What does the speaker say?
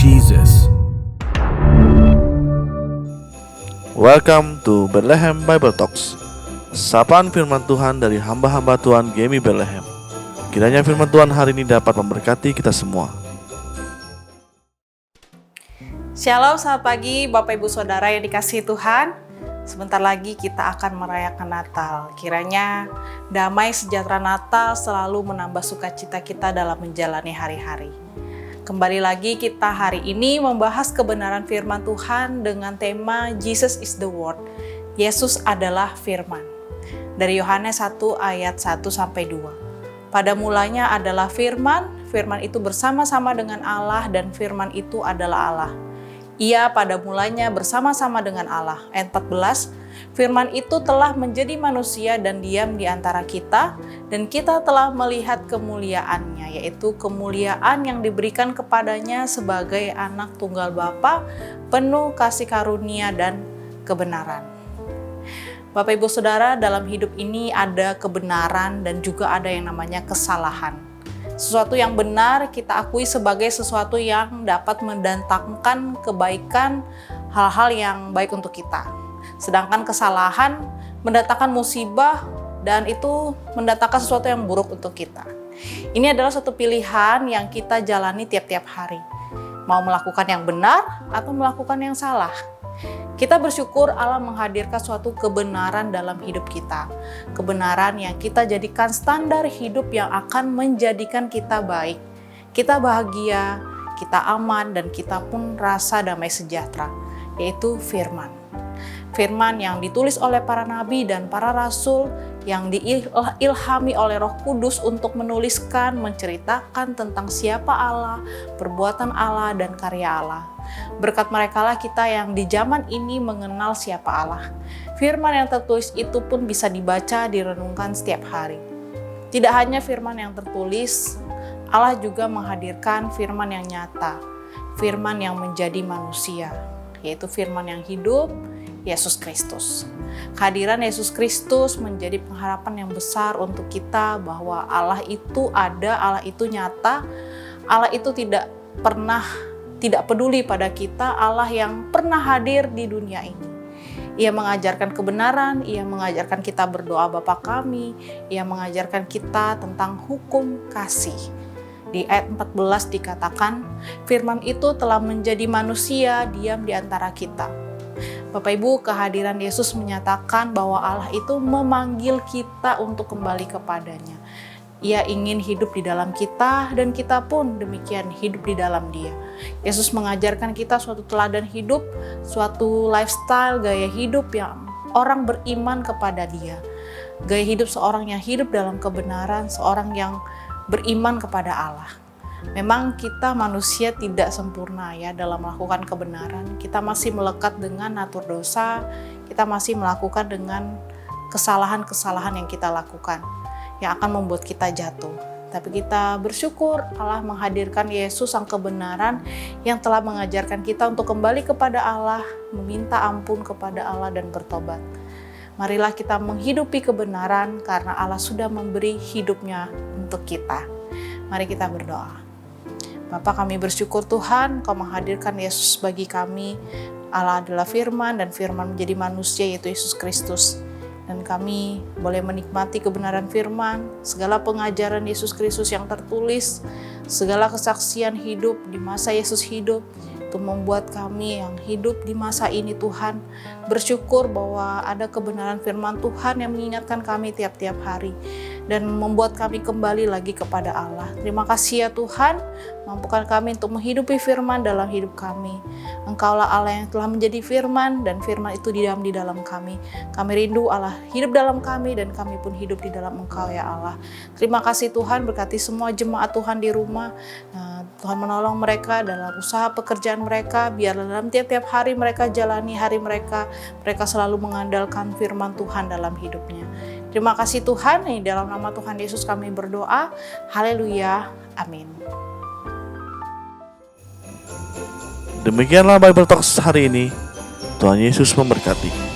Jesus. Welcome to Bethlehem Bible Talks. Sapaan firman Tuhan dari hamba-hamba Tuhan GMI Bethlehem. Kiranya firman Tuhan hari ini dapat memberkati kita semua. Shalom, selamat pagi Bapak Ibu Saudara yang dikasihi Tuhan. Sebentar lagi kita akan merayakan Natal. Kiranya damai sejahtera Natal selalu menambah sukacita kita dalam menjalani hari-hari. Kembali lagi kita hari ini membahas kebenaran firman Tuhan dengan tema Jesus is the Word. Yesus adalah firman. Dari Yohanes 1 ayat 1-2. Pada mulanya adalah firman, firman itu bersama-sama dengan Allah dan firman itu adalah Allah. Ia pada mulanya bersama-sama dengan Allah. Ayat 14, firman itu telah menjadi manusia dan diam di antara kita, dan kita telah melihat kemuliaannya, yaitu kemuliaan yang diberikan kepadanya sebagai anak tunggal Bapa, penuh kasih karunia dan kebenaran. Bapak Ibu Saudara, dalam hidup ini ada kebenaran dan juga ada yang namanya kesalahan. Sesuatu yang benar kita akui sebagai sesuatu yang dapat mendatangkan kebaikan, hal-hal yang baik untuk kita. Sedangkan kesalahan mendatangkan musibah dan itu mendatangkan sesuatu yang buruk untuk kita. Ini adalah satu pilihan yang kita jalani tiap-tiap hari. Mau melakukan yang benar atau melakukan yang salah. Kita bersyukur Allah menghadirkan suatu kebenaran dalam hidup kita. Kebenaran yang kita jadikan standar hidup yang akan menjadikan kita baik. Kita bahagia, kita aman, dan kita pun rasa damai sejahtera. Yaitu firman. Firman yang ditulis oleh para nabi dan para rasul yang diilhami oleh Roh Kudus untuk menuliskan, menceritakan tentang siapa Allah, perbuatan Allah, dan karya Allah. Berkat merekalah kita yang di zaman ini mengenal siapa Allah. Firman yang tertulis itu pun bisa dibaca, direnungkan setiap hari. Tidak hanya firman yang tertulis, Allah juga menghadirkan firman yang nyata, firman yang menjadi manusia, yaitu firman yang hidup, Yesus Kristus. Kehadiran Yesus Kristus menjadi pengharapan yang besar untuk kita bahwa Allah itu ada, Allah itu nyata, Allah itu tidak peduli pada kita, Allah yang pernah hadir di dunia ini. Ia mengajarkan kebenaran, Ia mengajarkan kita berdoa Bapa kami, Ia mengajarkan kita tentang hukum kasih. Di ayat 14 dikatakan, firman itu telah menjadi manusia, diam di antara kita. Bapak Ibu, kehadiran Yesus menyatakan bahwa Allah itu memanggil kita untuk kembali kepadanya. Ia ingin hidup di dalam kita dan kita pun demikian hidup di dalam Dia. Yesus mengajarkan kita suatu teladan hidup, suatu lifestyle, gaya hidup yang orang beriman kepada Dia. Gaya hidup seorang yang hidup dalam kebenaran, seorang yang beriman kepada Allah. Memang kita manusia tidak sempurna ya dalam melakukan kebenaran. Kita masih melekat dengan natur dosa, kita masih melakukan dengan kesalahan-kesalahan yang kita lakukan yang akan membuat kita jatuh. Tapi kita bersyukur Allah menghadirkan Yesus sang kebenaran yang telah mengajarkan kita untuk kembali kepada Allah, meminta ampun kepada Allah dan bertobat. Marilah kita menghidupi kebenaran karena Allah sudah memberi hidupnya untuk kita. Mari kita berdoa. Bapa, kami bersyukur Tuhan, Kau menghadirkan Yesus bagi kami. Allah adalah firman dan firman menjadi manusia yaitu Yesus Kristus. Dan kami boleh menikmati kebenaran firman, segala pengajaran Yesus Kristus yang tertulis, segala kesaksian hidup di masa Yesus hidup, itu membuat kami yang hidup di masa ini Tuhan, bersyukur bahwa ada kebenaran firman Tuhan yang mengingatkan kami tiap-tiap hari, dan membuat kami kembali lagi kepada Allah. Terima kasih ya Tuhan, mampukan kami untuk menghidupi firman dalam hidup kami. Engkaulah Allah yang telah menjadi firman, dan firman itu diam di dalam kami. Kami rindu Allah hidup dalam kami, dan kami pun hidup di dalam Engkau ya Allah. Terima kasih Tuhan, berkati semua jemaat Tuhan di rumah. Tuhan menolong mereka dalam usaha pekerjaan mereka, biar dalam tiap-tiap hari mereka jalani hari mereka selalu mengandalkan firman Tuhan dalam hidupnya. Terima kasih Tuhan, ini dalam nama Tuhan Yesus kami berdoa. Haleluya, amin. Demikianlah Bible Talks hari ini. Tuhan Yesus memberkati.